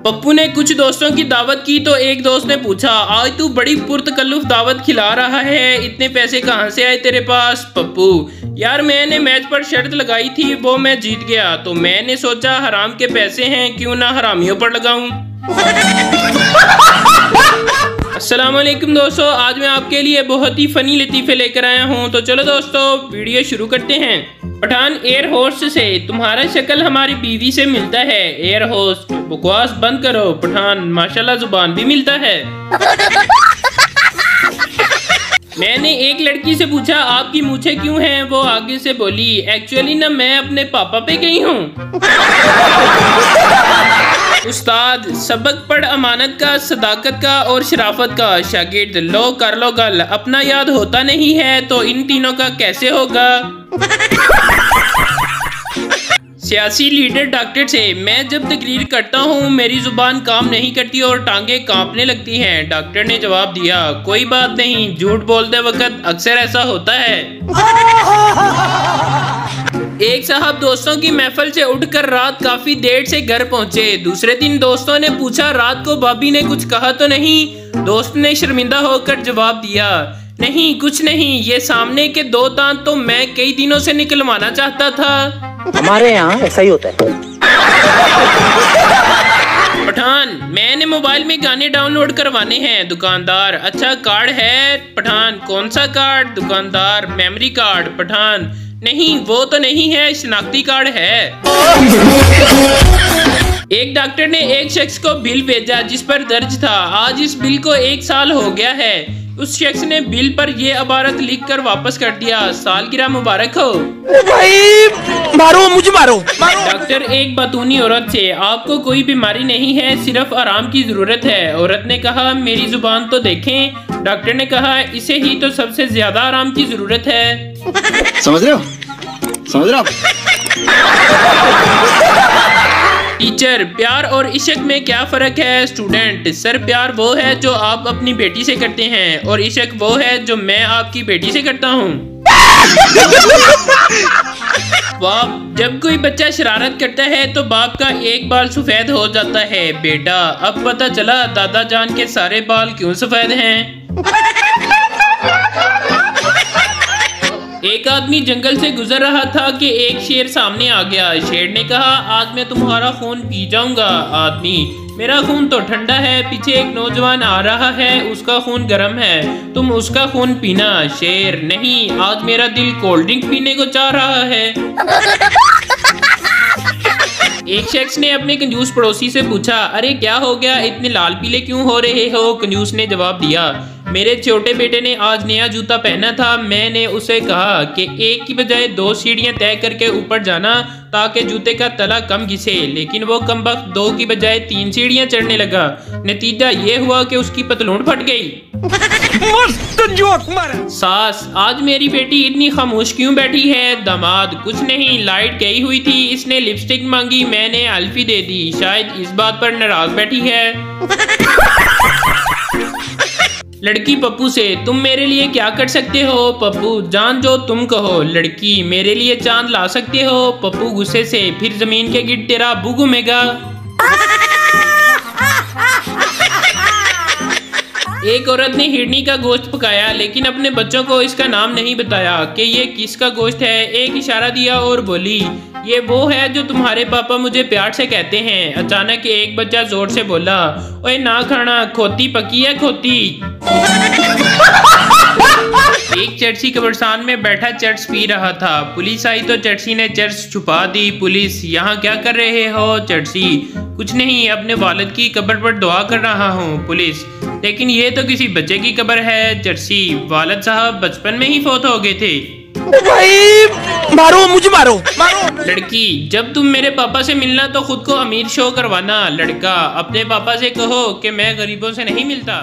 पप्पू ने कुछ दोस्तों की दावत की तो एक दोस्त ने पूछा, आज तू बड़ी पुरतकल्लुफ दावत खिला रहा है, इतने पैसे कहाँ से आए तेरे पास? पप्पू, यार मैंने मैच पर शर्त लगाई थी, वो मैं जीत गया तो मैंने सोचा हराम के पैसे हैं, क्यों ना हरामियों पर लगाऊं। अस्सलाम वालेकुम दोस्तों, आज मैं आपके लिए बहुत ही फनी लतीफे लेकर आया हूँ। तो चलो दोस्तों वीडियो शुरू करते हैं। पठान एयर होस्ट से, तुम्हारा शक्ल हमारी बीवी से मिलता है। एयर होस्ट, बकवास बंद करो। पठान, माशाल्लाह जुबान भी मिलता है। मैंने एक लड़की से पूछा, आपकी मूछें क्यों हैं? वो आगे से बोली, एक्चुअली ना मैं अपने पापा पे गई हूँ। उस्ताद, सबक पढ़ अमानत का, सदाकत का और शराफत का। शागिर्द, लो कर लो गल, अपना याद होता नहीं है तो इन तीनों का कैसे होगा? सियासी लीडर डॉक्टर से, मैं जब तकरीर करता हूँ मेरी जुबान काम नहीं करती और टांगे कांपने लगती हैं। डॉक्टर ने जवाब दिया, कोई बात नहीं, झूठ बोलते वक्त अक्सर ऐसा होता है। एक साहब दोस्तों की महफिल से उठकर रात काफी देर से घर पहुंचे। दूसरे दिन दोस्तों ने पूछा, रात को भाभी ने कुछ कहा तो नहीं? दोस्त ने शर्मिंदा होकर जवाब दिया, नहीं कुछ नहीं, ये सामने के दो दांत तो मैं कई दिनों से निकलवाना चाहता था। हमारे यहाँ ऐसा ही होता है। पठान, मैंने मोबाइल में गाने डाउनलोड करवाने हैं। दुकानदार, अच्छा कार्ड है? पठान, कौन सा कार्ड? दुकानदार, मेमोरी कार्ड। पठान, नहीं वो तो नहीं है, शनाख्ती कार्ड है। एक डॉक्टर ने एक शख्स को बिल भेजा जिस पर दर्ज था, आज इस बिल को 1 साल हो गया है। उस शख्स ने बिल पर यह इबारत लिखकर वापस कर दिया, सालगिरह मुबारक हो। भाई मारो, मुझे मारो। डॉक्टर एक बतूनी औरत से, आपको कोई बीमारी नहीं है, सिर्फ आराम की जरूरत है। औरत ने कहा, मेरी जुबान तो देखें। डॉक्टर ने कहा, इसे ही तो सबसे ज्यादा आराम की जरूरत है। समझ रहे हो? समझ रहे हो? टीचर, प्यार और इश्क में क्या फर्क है? स्टूडेंट, सर प्यार वो है जो आप अपनी बेटी से करते हैं और इश्क वो है जो मैं आपकी बेटी से करता हूँ। बाप, जब कोई बच्चा शरारत करता है तो बाप का एक बाल सफेद हो जाता है। बेटा, अब पता चला दादा जान के सारे बाल क्यों सफेद हैं। एक आदमी जंगल से गुजर रहा था कि एक शेर सामने आ गया। शेर ने कहा, आज मैं तुम्हारा खून पी जाऊंगा। आदमी, मेरा खून तो ठंडा है, पीछे एक नौजवान आ रहा है, उसका खून गर्म है, तुम उसका खून पीना। शेर, नहीं, आज मेरा दिल कोल्ड ड्रिंक पीने को चाह रहा है। एक शख्स ने अपने कंजूस पड़ोसी से पूछा, अरे क्या हो गया, इतने लाल पीले क्यों हो रहे हो? कंजूस ने जवाब दिया, मेरे छोटे बेटे ने आज नया जूता पहना था, मैंने उसे कहा कि एक की बजाय 2 सीढ़ियां तय करके ऊपर जाना ताकि जूते का तला कम घिसे, लेकिन वो कमबख्त 2 की बजाय 3 सीढ़ियां चढ़ने लगा। नतीजा ये हुआ कि उसकी पतलून फट गई। मस्त जोक मारा। सास, आज मेरी बेटी इतनी खामोश क्यों बैठी है? दामाद, कुछ नहीं, लाइट गई हुई थी, इसने लिपस्टिक मांगी, मैंने अल्फी दे दी, शायद इस बात पर नाराज बैठी है। लड़की पप्पू से, तुम मेरे लिए क्या कर सकते हो? पप्पू, जान जो तुम कहो। लड़की, मेरे लिए चांद ला सकते हो? पप्पू गुस्से से, फिर जमीन के गिर्द तेरा अब्बू घूमेगा। एक औरत ने हिरनी का गोश्त पकाया लेकिन अपने बच्चों को इसका नाम नहीं बताया कि ये किसका गोश्त है। एक इशारा दिया और बोली, ये वो है जो तुम्हारे पापा मुझे प्यार से कहते हैं। अचानक एक बच्चा जोर से बोला, ओए ना खाना, खोती पकी है खोती। एक चर्सी कब्रिस्तान में बैठा चर्च पी रहा था। पुलिस आई तो चर्सी ने चर्च छुपा दी। पुलिस, यहाँ क्या कर रहे हो? चर्सी, कुछ नहीं, अपने वालिद की कब्र पर दुआ कर रहा हूँ। पुलिस, लेकिन ये तो किसी बच्चे की कब्र है। चर्सी, वालिद साहब बचपन में ही फौत हो गए थे। भाई मारो, मुझे मारो। लड़की, जब तुम मेरे पापा से मिलना तो खुद को अमीर शो करवाना। लड़का, अपने पापा से कहो कि मैं गरीबों से नहीं मिलता।